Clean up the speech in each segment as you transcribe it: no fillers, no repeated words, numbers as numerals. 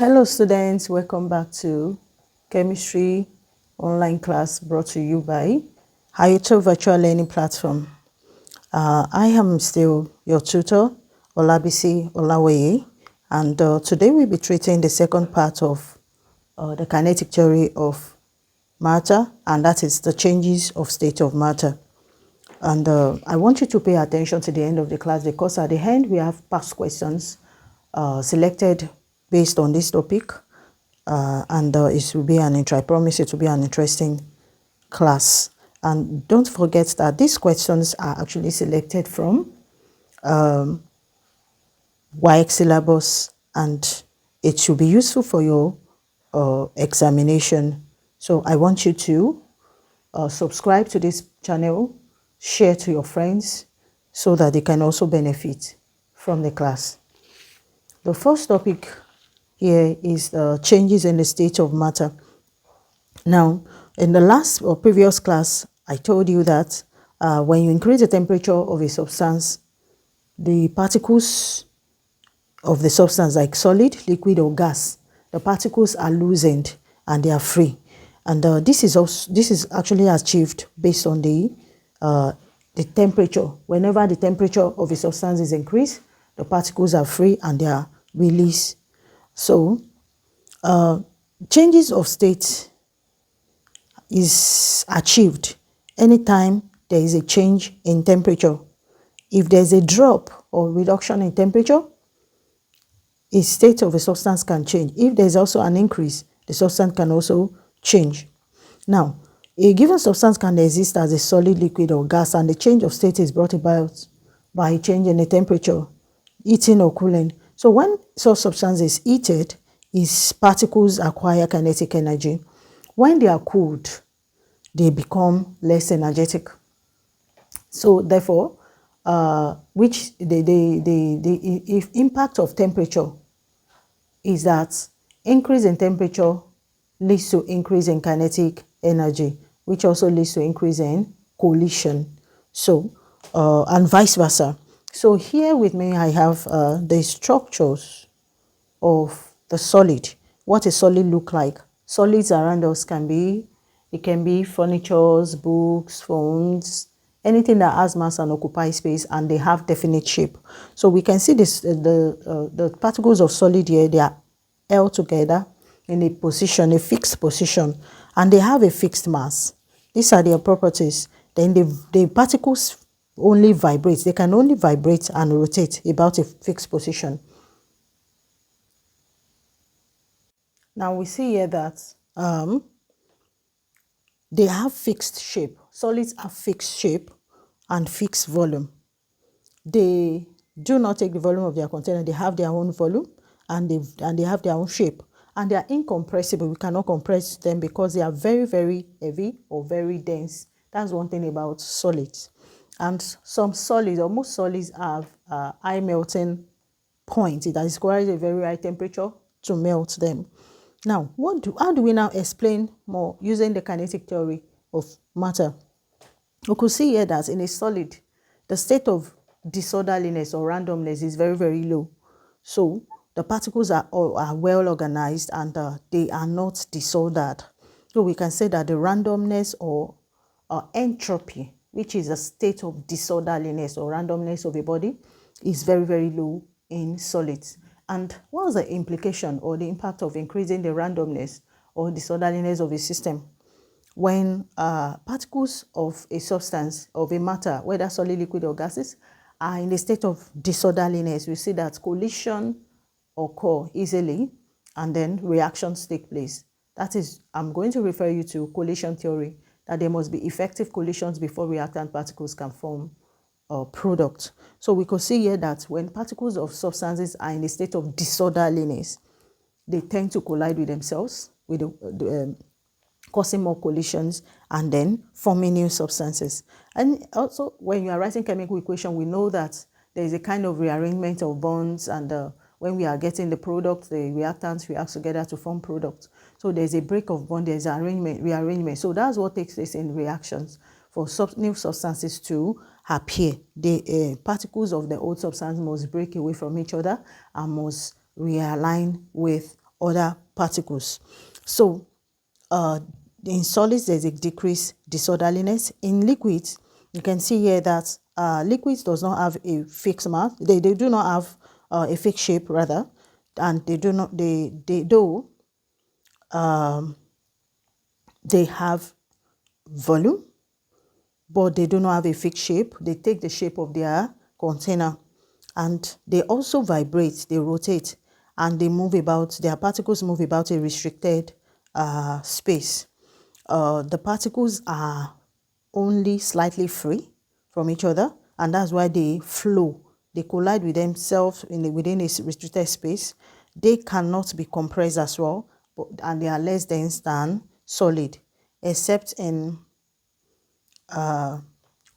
Hello students, welcome back to chemistry online class brought to you by Hayato Virtual Learning Platform. I am still your tutor, Olabisi Olaweye, and today we'll be treating the second part of the kinetic theory of matter, and that is the changes of state of matter. And I want you to pay attention to the end of the class, because at the end we have past questions selected based on this topic, and it will be I promise it will be an interesting class. And don't forget that these questions are actually selected from WAEC syllabus, and it should be useful for your examination. So I want you to subscribe to this channel, share to your friends so that they can also benefit from the class. The first topic here is the changes in the state of matter. Now, in the last or previous class, I told you that when you increase the temperature of a substance, the particles of the substance, like solid, liquid, or gas, the particles are loosened and they are free. And this is actually achieved based on the temperature. Whenever the temperature of a substance is increased, the particles are free and they are released. So, changes of state is achieved anytime there is a change in temperature. If there's a drop or reduction in temperature, a state of a substance can change. If there's also an increase, the substance can also change. Now, a given substance can exist as a solid, liquid, or gas, and the change of state is brought about by a change in the temperature, heating or cooling. So when such substance is heated, its particles acquire kinetic energy. When they are cooled, they become less energetic. So therefore, if impact of temperature is that increase in temperature leads to increase in kinetic energy, which also leads to increase in collision. So, and vice versa. So here with me, I have the structures of the solid. What a solid look like. Solids around us can be furnitures, books, phones, anything that has mass and occupies space, and they have definite shape. So we can see this the particles of solid here, they are held together in a position, a fixed position, and they have a fixed mass. These are their properties. Then the particles only vibrate. They can only vibrate and rotate about a fixed position. Now we see here that they have fixed shape. Solids have fixed shape and fixed volume. They do not take the volume of their container. They have their own volume, and they have their own shape. And they are incompressible. We cannot compress them because they are very, very heavy or very dense. That's one thing about solids. And some solids, or most solids, have high melting point. It requires a very high temperature to melt them. Now, how do we now explain more using the kinetic theory of matter? We could see here that in a solid, the state of disorderliness or randomness is very, very low. So the particles are well organized, and they are not disordered. So we can say that the randomness or entropy, which is a state of disorderliness or randomness of a body, is very, very low in solids. And what is the implication or the impact of increasing the randomness or disorderliness of a system? When particles of a substance, of a matter, whether solid, liquid, or gases, are in a state of disorderliness, we see that collision occur easily, and then reactions take place. That is, I'm going to refer you to collision theory, that there must be effective collisions before reactant particles can form a product. So we could see here that when particles of substances are in a state of disorderliness, they tend to collide with themselves, with causing more collisions and then forming new substances. And also, when you are writing chemical equation, we know that there is a kind of rearrangement of bonds, and when we are getting the product, the reactants react together to form product. So there's a break of bond, there's rearrangement. So that's what takes place in reactions for new substances to appear. The particles of the old substance must break away from each other and must realign with other particles. So in solids, there's a decreased disorderliness. In liquids, you can see here that liquids does not have a fixed mass. They do not have a fixed shape rather, and they have volume, but they do not have a fixed shape. They take the shape of their container, and they also vibrate, they rotate, and they move about. Their particles move about a restricted space. The particles are only slightly free from each other, and that's why they flow. They collide with themselves within a restricted space. They cannot be compressed as well, and they are less dense than solid, except in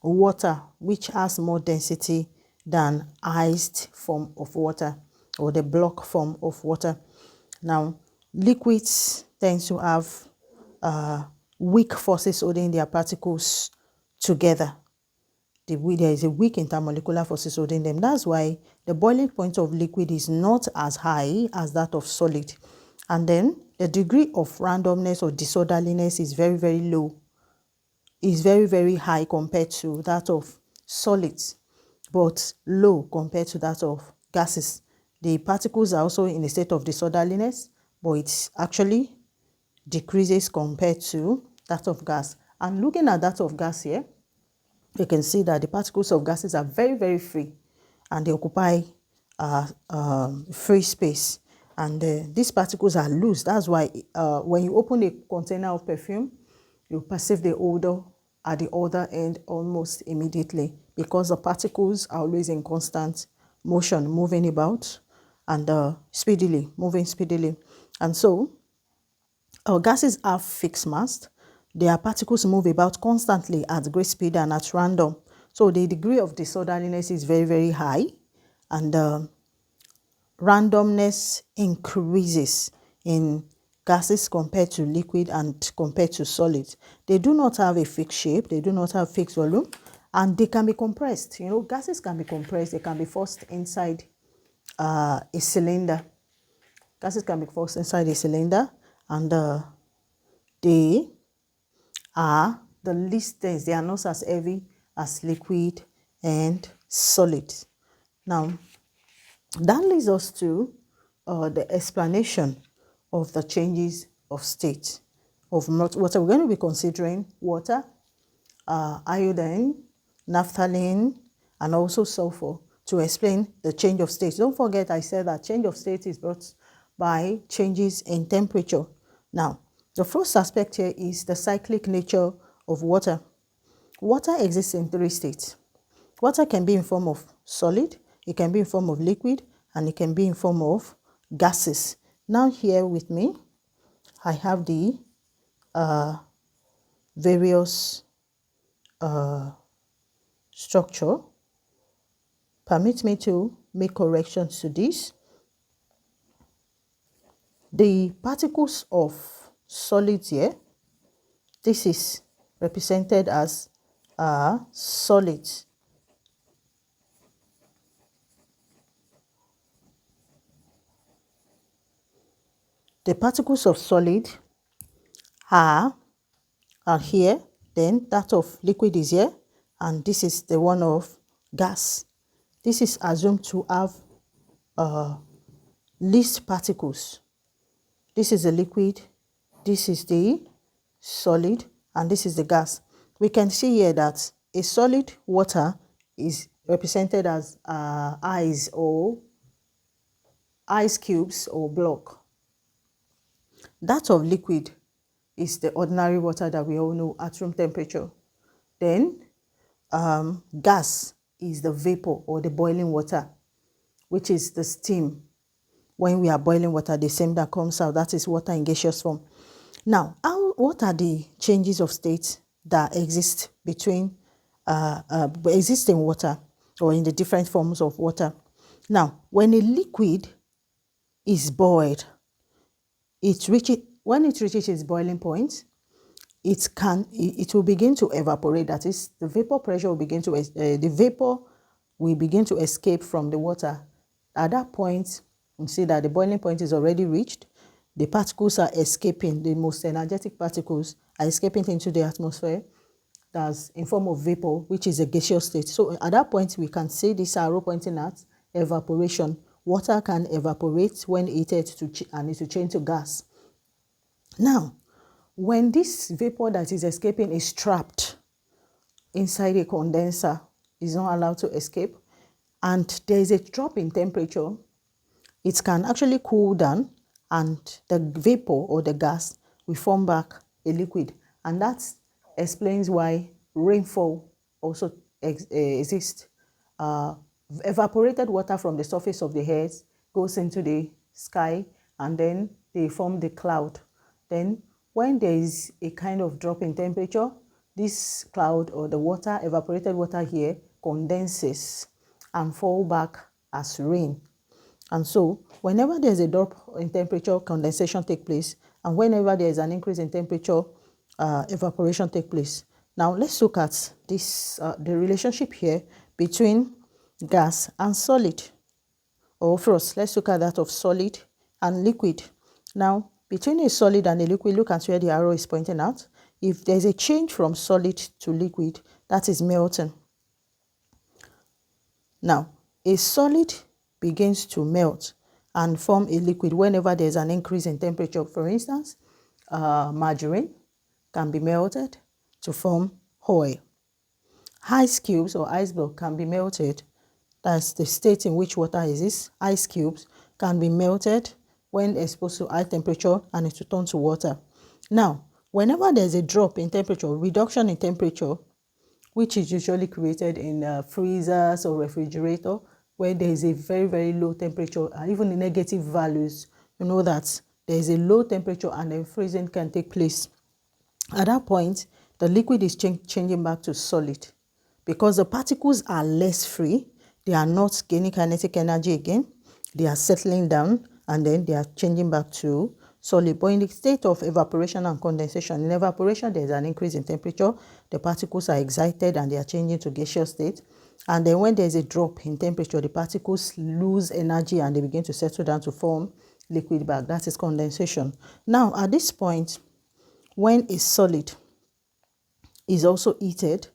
water, which has more density than iced form of water or the block form of water. Now, liquids tend to have weak forces holding their particles together. There is a weak intermolecular forces holding them. That's why the boiling point of liquid is not as high as that of solid. And then the degree of randomness or disorderliness is very, very low. Is very, very high compared to that of solids, but low compared to that of gases. The particles are also in a state of disorderliness, but it actually decreases compared to that of gas. And looking at that of gas here, you can see that the particles of gases are very, very free, and they occupy free space. And these particles are loose. That's why when you open a container of perfume, you perceive the odor at the other end almost immediately, because the particles are always in constant motion, moving about and moving speedily. And so gases have fixed mass. Their particles move about constantly at great speed and at random. So the degree of disorderliness is very, very high, and randomness increases in gases compared to liquid and compared to solids. They do not have a fixed shape, they do not have fixed volume, and they can be compressed. You know, gases can be compressed, they can be forced inside a cylinder. Gases can be forced inside a cylinder, and they are the least dense. They are not as heavy as liquid and solid. Now, that leads us to the explanation of the changes of state of water. We're going to be considering water, iodine, naphthalene, and also sulfur to explain the change of state. Don't forget I said that change of state is brought by changes in temperature. Now, the first aspect here is the cyclic nature of water. Water exists in three states. Water can be in form of solid, it can be in form of liquid, and it can be in form of gases. Now here with me, I have the various structure. Permit me to make corrections to this. The particles of solids here, this is represented as solids. The particles of solid are here, then that of liquid is here, and this is the one of gas. This is assumed to have least particles. This is the liquid, this is the solid, and this is the gas. We can see here that a solid water is represented as ice or ice cubes or block. That of liquid is the ordinary water that we all know at room temperature. Then gas is the vapor or the boiling water, which is the steam. When we are boiling water, the steam that comes out, that is water in gaseous form. Now, what are the changes of state that exist between exist in water or in the different forms of water? Now, when a liquid is boiled, when it reaches its boiling point, it will begin to evaporate. That is, the vapor pressure will begin to the vapor will begin to escape from the water. At that point, you see that the boiling point is already reached. the particles are escaping, the most energetic particles are escaping into the atmosphere. That's in form of vapor, which is a gaseous state. So at that point, we can see this arrow pointing at evaporation. Water can evaporate when heated and it will change to gas. Now, when this vapor that is escaping is trapped inside a condenser, is not allowed to escape, and there is a drop in temperature, it can actually cool down and the vapor or the gas will form back a liquid. And that explains why rainfall also exists. Evaporated water from the surface of the earth goes into the sky and then they form the cloud. Then when there is a kind of drop in temperature, this cloud or the water, evaporated water here, condenses and fall back as rain. And so whenever there's a drop in temperature, condensation takes place, and whenever there's an increase in temperature, evaporation takes place. Now let's look at this, the relationship here between gas and solid. Or first, let's look at that of solid and liquid. Now, between a solid and a liquid, look at where the arrow is pointing out. If there's a change from solid to liquid, that is melting. Now, a solid begins to melt and form a liquid whenever there's an increase in temperature. For instance, margarine can be melted to form oil. Ice cubes or ice block can be melted. That's the state in which water exists. Ice cubes can be melted when exposed to high temperature and it will turn to water. Now, whenever there's a drop in temperature, reduction in temperature, which is usually created in freezers or refrigerator, where there is a very, very low temperature, and even the negative values, you know that there is a low temperature and then freezing can take place. At that point, the liquid is changing back to solid because the particles are less free. They are not gaining kinetic energy again. They are settling down and then they are changing back to solid. But in the state of evaporation and condensation, in evaporation, there's an increase in temperature. The particles are excited and they are changing to gaseous state. And then when there's a drop in temperature, the particles lose energy and they begin to settle down to form liquid back. That is condensation. Now, at this point, when a solid is also heated,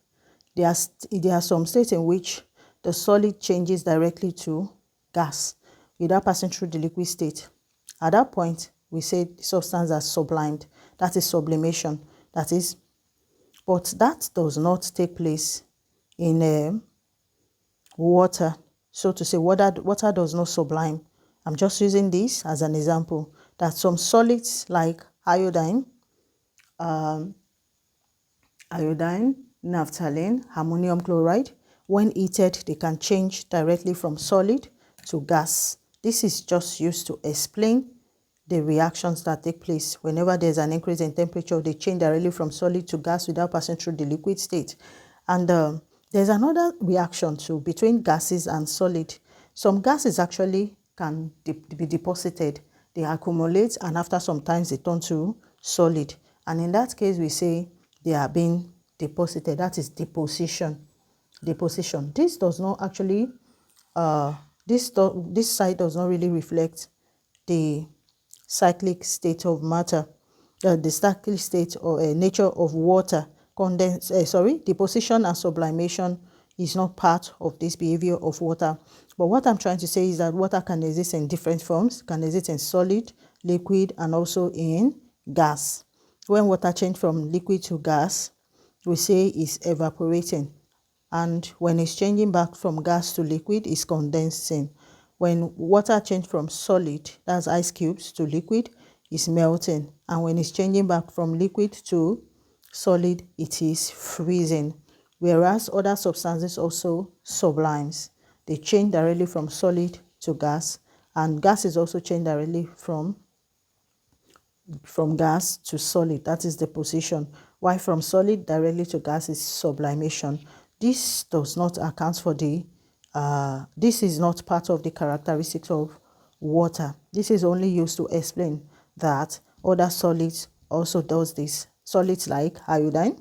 there are some states in which the solid changes directly to gas without passing through the liquid state. At that point, we say the substance is sublimed. That is sublimation. That is, but that does not take place in water. So to say, water does not sublime. I'm just using this as an example that some solids like iodine, naphthalene, ammonium chloride, when heated, they can change directly from solid to gas. This is just used to explain the reactions that take place. Whenever there's an increase in temperature, they change directly from solid to gas without passing through the liquid state. And there's another reaction too between gases and solid. Some gases actually can be deposited. They accumulate and after some time they turn to solid. And in that case, we say they are being deposited. That is deposition. Deposition. This does not actually, this side does not really reflect the cyclic state of matter, the cyclic state or nature of water. Deposition and sublimation is not part of this behavior of water. But what I'm trying to say is that water can exist in different forms, can exist in solid, liquid, and also in gas. When water changes from liquid to gas, we say it's evaporating. And when it's changing back from gas to liquid, it's condensing. When water changes from solid, that's ice cubes, to liquid, it's melting. And when it's changing back from liquid to solid, it is freezing. Whereas other substances also sublimes. They change directly from solid to gas, and gas is also changed directly from gas to solid. That is deposition. While from solid directly to gas is sublimation. This does not account for this is not part of the characteristics of water. This is only used to explain that other solids also does this. Solids like iodine,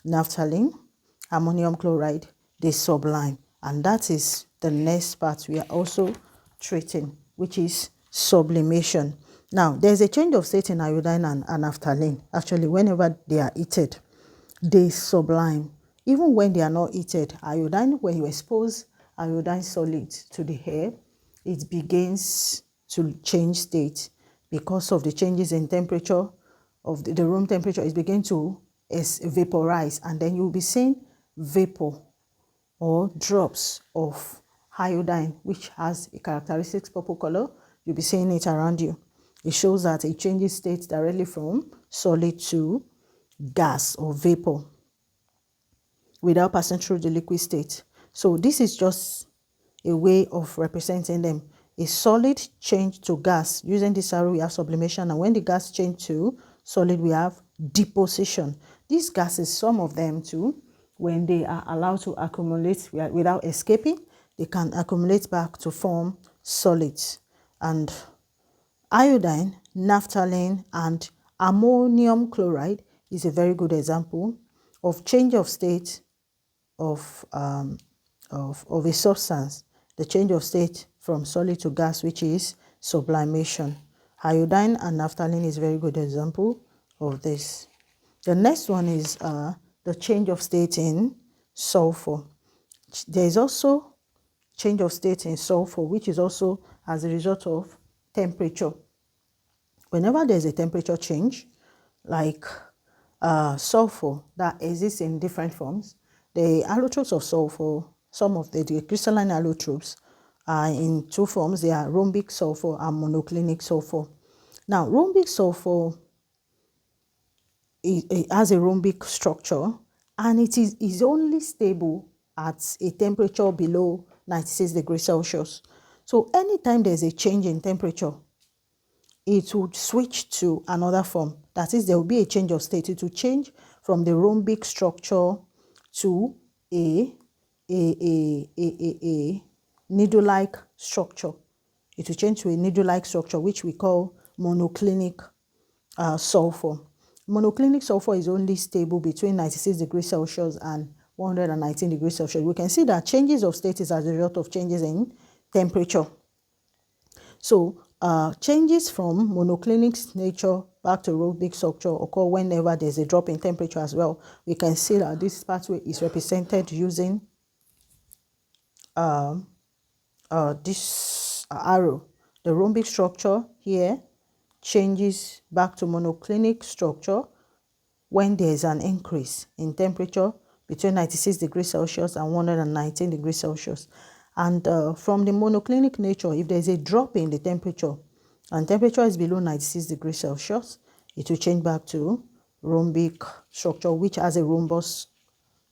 naphthalene, ammonium chloride, they sublime. And that is the next part we are also treating, which is sublimation. Now, there's a change of state in iodine and naphthalene. Actually, whenever they are heated, they sublime. Even when they are not heated, iodine, when you expose iodine solid to the air, it begins to change state because of the changes in temperature of the room temperature. Is beginning to vaporize, and then you'll be seeing vapor or drops of iodine, which has a characteristic purple color. You'll be seeing it around you. It shows that it changes state directly from solid to gas or vapor without passing through the liquid state. So this is just a way of representing them. A solid change to gas. Using this arrow, we have sublimation, and when the gas change to solid, we have deposition. These gases, some of them too, when they are allowed to accumulate without escaping, they can accumulate back to form solids. And iodine, naphthalene, and ammonium chloride is a very good example of change of state of a substance, the change of state from solid to gas, which is sublimation. Iodine and naphthalene is a very good example of this. The next one is the change of state in sulfur. There is also change of state in sulfur, which is also as a result of temperature. Whenever there's a temperature change, like sulfur that exists in different forms, the allotropes of sulfur, some of the crystalline allotropes are in two forms. They are rhombic sulfur and monoclinic sulfur. Now, rhombic sulfur it has a rhombic structure, and it is only stable at a temperature below 96 degrees Celsius. So anytime there's a change in temperature, it would switch to another form. That is, there will be a change of state. It will change from the rhombic structure to a needle-like structure. It will change to a needle-like structure, which we call monoclinic sulfur. Monoclinic sulfur is only stable between 96 degrees Celsius and 119 degrees Celsius. We can see that changes of state is as a result of changes in temperature. So changes from monoclinic nature back to rhombic structure occur whenever there's a drop in temperature as well. We can see that this pathway is represented using this arrow. The rhombic structure here changes back to monoclinic structure when there is an increase in temperature between 96 degrees Celsius and 119 degrees Celsius. And from the monoclinic nature, if there is a drop in the temperature and temperature is below 96 degrees Celsius, it will change back to rhombic structure, which has a rhombus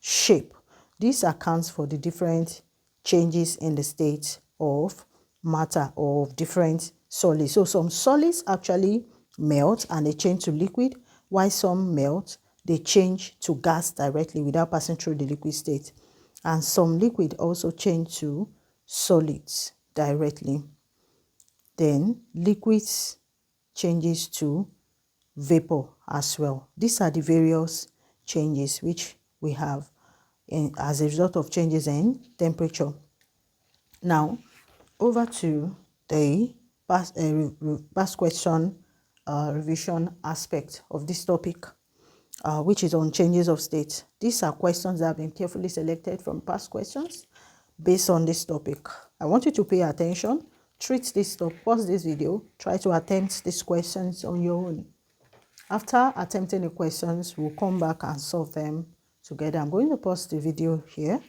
shape. This accounts for the different changes in the state of matter or of different solids. So some solids actually melt and they change to liquid, while some melt, they change to gas directly without passing through the liquid state. And some liquid also change to solids directly. Then liquids changes to vapor as well. These are the various changes which we have as a result of changes in temperature. Now, over to the past question revision aspect of this topic, which is on changes of state. These are questions that have been carefully selected from past questions based on this topic. I want you to pay attention, treat this stop, pause this video, try to attempt these questions on your own. After attempting the questions, we'll come back and solve them together. I'm going to pause the video here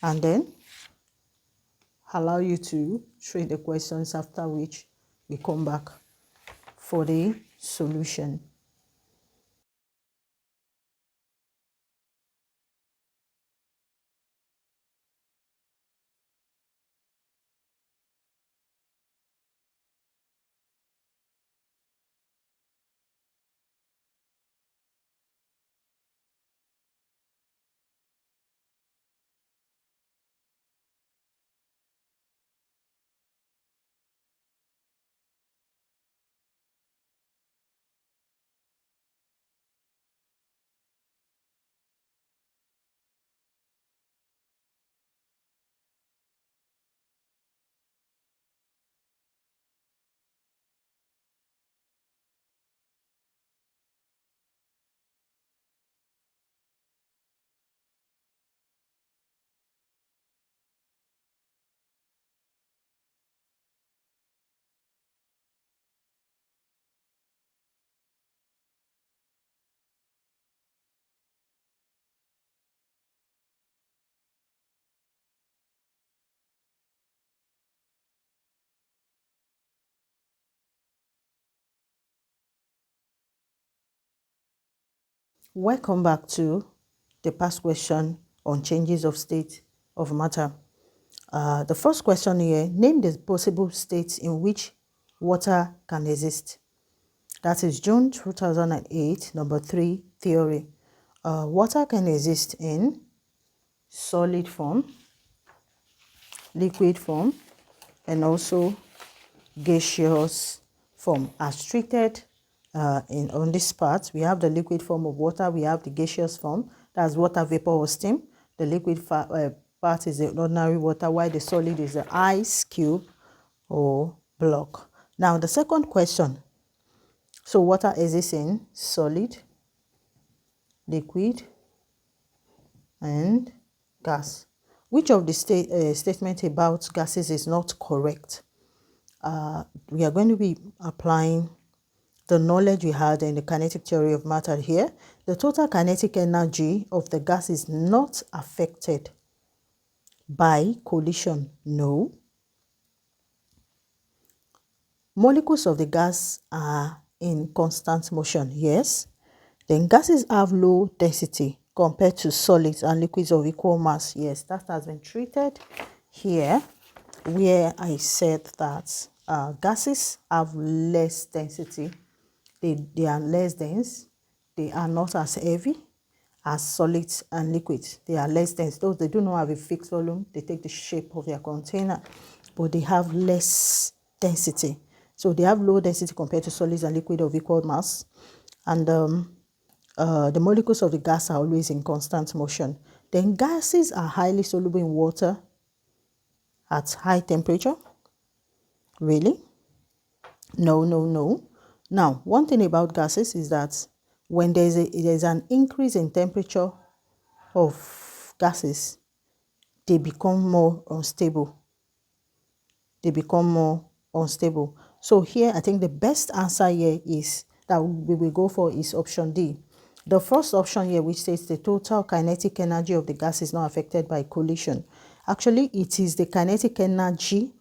and then allow you to treat the questions, after which we come back for the solution. Welcome back to the past question on changes of state of matter. The first question here, name the possible states in which water can exist. That is June 2008, number 3 theory. Water can exist in solid form, liquid form, and also gaseous form. As treated on this part, we have the liquid form of water, we have the gaseous form, that's water vapor or steam. The liquid part is the ordinary water, while the solid is the ice cube or block. Now the second question, so water exists in solid, liquid, and gas. Which of the statement about gases is not correct? We are going to be applying the knowledge we had in the kinetic theory of matter here. The total kinetic energy of the gas is not affected by collision. No. Molecules of the gas are in constant motion. Yes. Then gases have low density compared to solids and liquids of equal mass. Yes, that has been treated here, where I said that gases have less density. They are less dense. They are not as heavy as solids and liquids. They are less dense. Those, they do not have a fixed volume. They take the shape of their container, but they have less density. So they have low density compared to solids and liquid of equal mass. And the molecules of the gas are always in constant motion. Then gases are highly soluble in water at high temperature. Really? No, no, no. Now, one thing about gases is that when there's an increase in temperature of gases, they become more unstable. They become more unstable. So here, I think the best answer here is that we will go for is option D. The first option here, which says the total kinetic energy of the gas is not affected by collision. Actually, it is the kinetic energy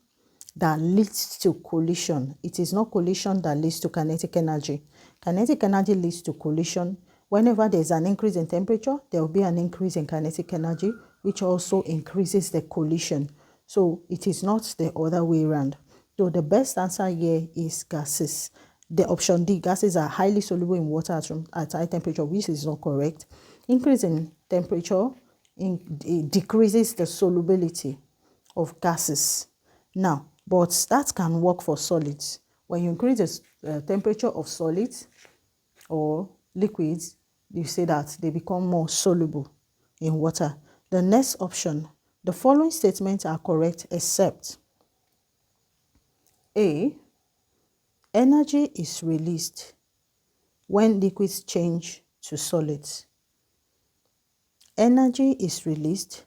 that leads to collision. It is not collision that leads to kinetic energy. Kinetic energy leads to collision. Whenever there is an increase in temperature, there will be an increase in kinetic energy, which also increases the collision. So it is not the other way around. So the best answer here is gases. The option D, gases are highly soluble in water at high temperature, which is not correct. Increase in temperature it decreases the solubility of gases. Now, but that can work for solids. When you increase the temperature of solids or liquids, you say that they become more soluble in water. The next option, the following statements are correct except A, energy is released when liquids change to solids. Energy is released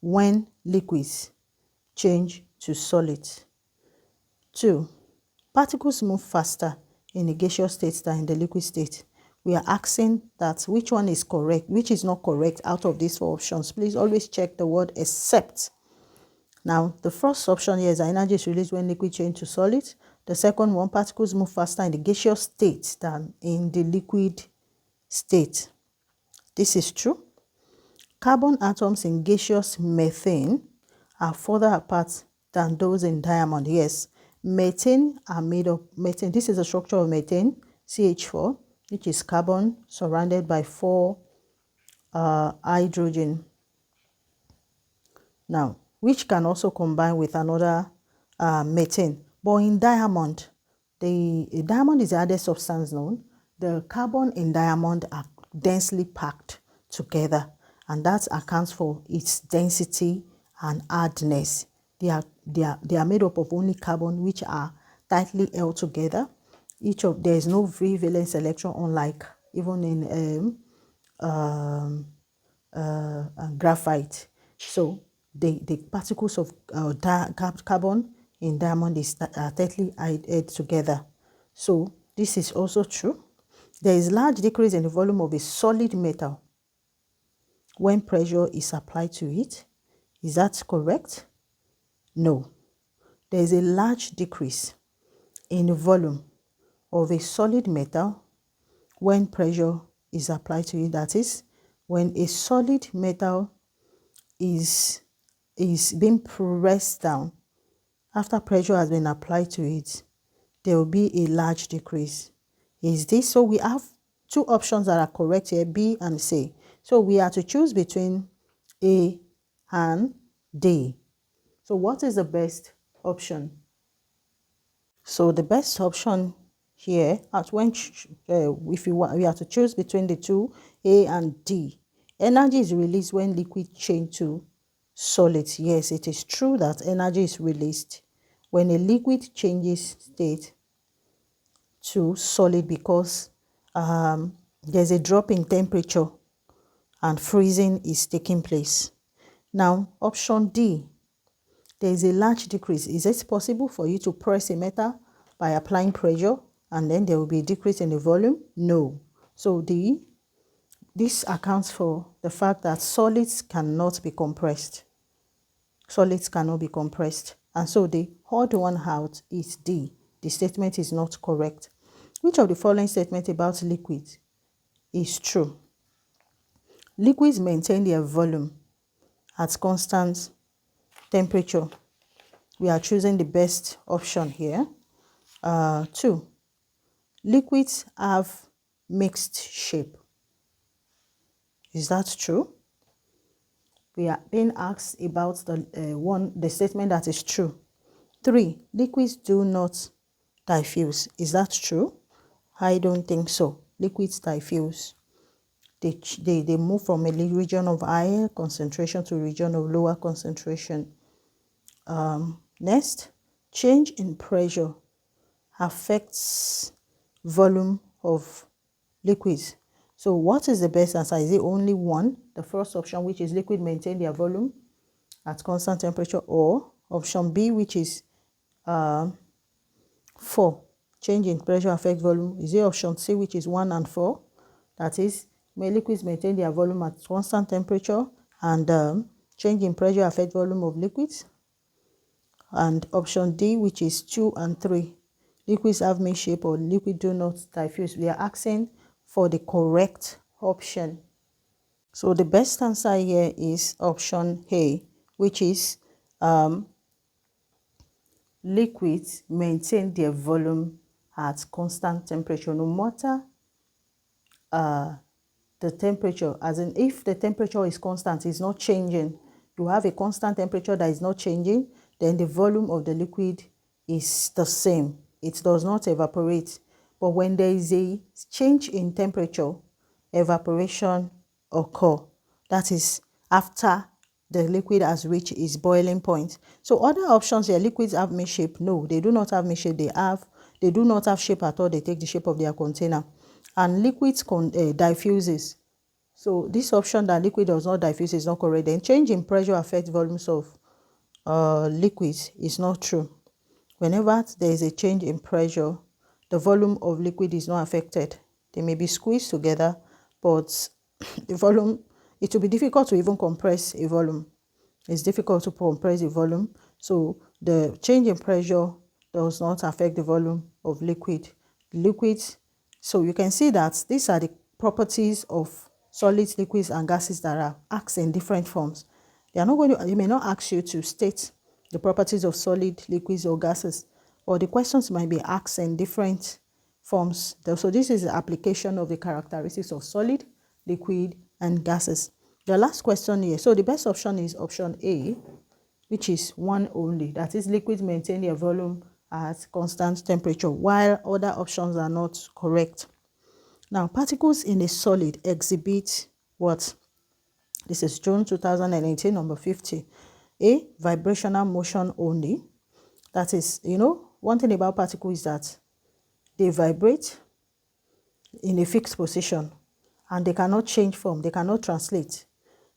when liquids change to solids. 2, particles move faster in the gaseous state than in the liquid state. We are asking that which one is correct, which is not correct out of these 4 options. Please always check the word except. Now, the first option here is energy is released when liquid change to solid. The second one, particles move faster in the gaseous state than in the liquid state. This is true. Carbon atoms in gaseous methane are further apart than those in diamond. Yes, methane are made of methane. This is the structure of methane, CH4, which is carbon surrounded by 4 hydrogen. Now, which can also combine with another methane. But in diamond, the diamond is the hardest substance known. The carbon in diamond are densely packed together, and that accounts for its density and hardness. They are made up of only carbon, which are tightly held together. There is no free valence electron, unlike even in graphite. So the particles of carbon in diamond are tightly held together. So this is also true. There is large decrease in the volume of a solid metal when pressure is applied to it. Is that correct? No. There is a large decrease in the volume of a solid metal when pressure is applied to it. That is, when a solid metal is being pressed down, after pressure has been applied to it, there will be a large decrease. Is this so? We have two options that are correct here, B and C. So we are to choose between A and D. So what is the best option? So the best option here, if we are to choose between the two, A and D, energy is released when liquid change to solid. Yes, it is true that energy is released when a liquid changes state to solid because there's a drop in temperature and freezing is taking place. Now, option D, there is a large decrease. Is it possible for you to press a metal by applying pressure and then there will be a decrease in the volume? No. So this accounts for the fact that solids cannot be compressed. Solids cannot be compressed. And so the odd one out is D. The statement is not correct. Which of the following statements about liquids is true? Liquids maintain their volume at constant temperature. We are choosing the best option here. 2. Liquids have mixed shape. Is that true? We are being asked about the statement that is true. 3. Liquids do not diffuse. Is that true? I don't think so. Liquids diffuse. They move from a region of higher concentration to a region of lower concentration. Next, change in pressure affects volume of liquids. So what is the best answer? Is it only one? The first option, which is liquid maintain their volume at constant temperature, or option B, which is 4, change in pressure affect volume? Is it option C, which is 1 and 4? That is, may liquids maintain their volume at constant temperature and change in pressure affect volume of liquids? And option D, which is 2 and 3, liquids have mixed shape or liquid do not diffuse. We are asking for the correct option. So the best answer here is option A, which is liquids maintain their volume at constant temperature, no matter the temperature. As in, if the temperature is constant, it's not changing, you have a constant temperature that is not changing, then the volume of the liquid is the same. It does not evaporate. But when there is a change in temperature, evaporation occur. That is after the liquid has reached its boiling point. So other options here, liquids have mixed shape. No, they do not have mixed shape. They do not have shape at all. They take the shape of their container. And liquids diffuses. So this option that liquid does not diffuse is not correct. Then change in pressure affects volumes of liquids is not true. Whenever there is a change in pressure, the volume of liquid is not affected. They may be squeezed together, but the volume, it will be difficult to even compress a volume. It's difficult to compress a volume. So the change in pressure does not affect the volume of liquid. Liquids, so you can see that these are the properties of solids, liquids, and gases that are asked in different forms. They may not ask you to state the properties of solid, liquids, or gases, or the questions might be asked in different forms. So this is the application of the characteristics of solid, liquid, and gases. The last question here. So the best option is option A, which is 1 only. That is, liquids maintain their volume at constant temperature, while other options are not correct. Now, particles in a solid exhibit what? This is June 2018, number 50. A, vibrational motion only. That is, one thing about particles is that they vibrate in a fixed position and they cannot change form, they cannot translate.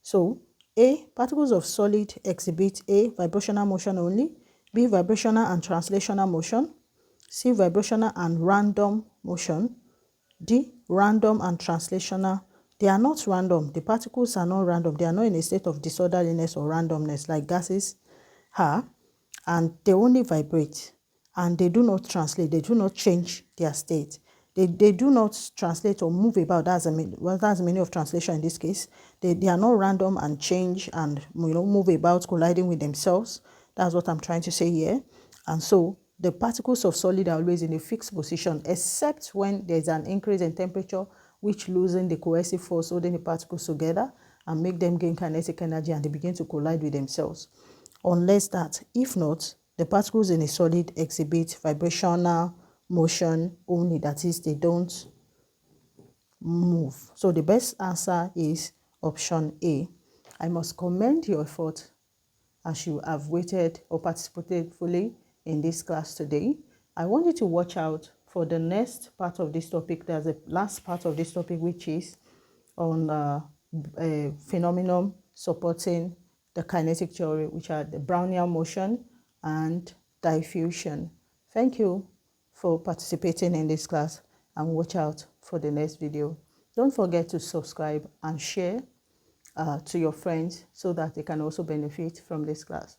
So, A, particles of solid exhibit A, vibrational motion only, B, vibrational and translational motion, C, vibrational and random motion, D, random and translational. They are not random. The particles are not random. They are not in a state of disorderliness or randomness like gases are, and they only vibrate and they do not translate. They do not change their state. They do not translate or move about. That's the meaning of translation in this case. They are not random and change and move about, colliding with themselves. That's what I'm trying to say here. And so the particles of solid are always in a fixed position, except when there's an increase in temperature, which loosen the cohesive force holding the particles together and make them gain kinetic energy, and they begin to collide with themselves. Unless that, if not, the particles in a solid exhibit vibrational motion only, that is, they don't move. So the best answer is option A. I must commend your effort as you have waited or participated fully in this class today. I want you to watch out for the next part of this topic. There's a last part of this topic, which is on a phenomenon supporting the kinetic theory, which are the Brownian motion and diffusion. Thank you for participating in this class, and watch out for the next video. Don't forget to subscribe and share to your friends so that they can also benefit from this class.